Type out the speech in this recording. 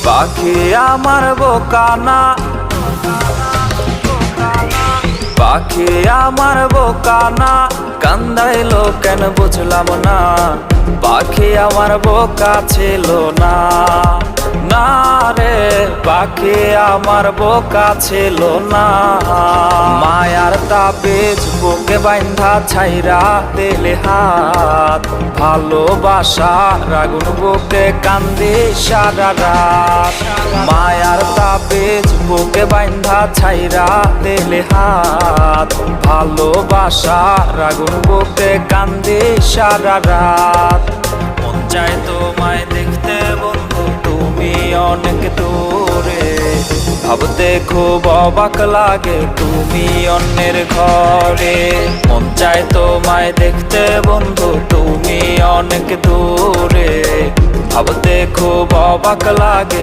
পাখি আমার বোকানা, পাখি আমার বোকানা, কান্দাইলো কেন বুঝলাম না। পাখি আমার বোকা ছিল না, না রে পাখি আমার বোকা ছিল না। মায়ার তাবিজ বুকে বাইন্ধা ছাইরা দিলে হাত, ভালোবাসার আগুন বুকে কান্দি সারা রাত। মায়ার তাবিজ বুকে বাইন্ধা ছাইরা দিলে হাত, ভালোবাসার আগুন বুকে কান্দি সারা রাত। মন চায় তোমায় দেখতে বন্ধু তুমি অনেক দূরে, ভাবতে খুব অবাক লাগে তুমি অন্যের ঘরে। মন চায় তোমায় দেখতে বন্ধু তুমি অনেক দূরে, ভাবতে খুব অবাক লাগে।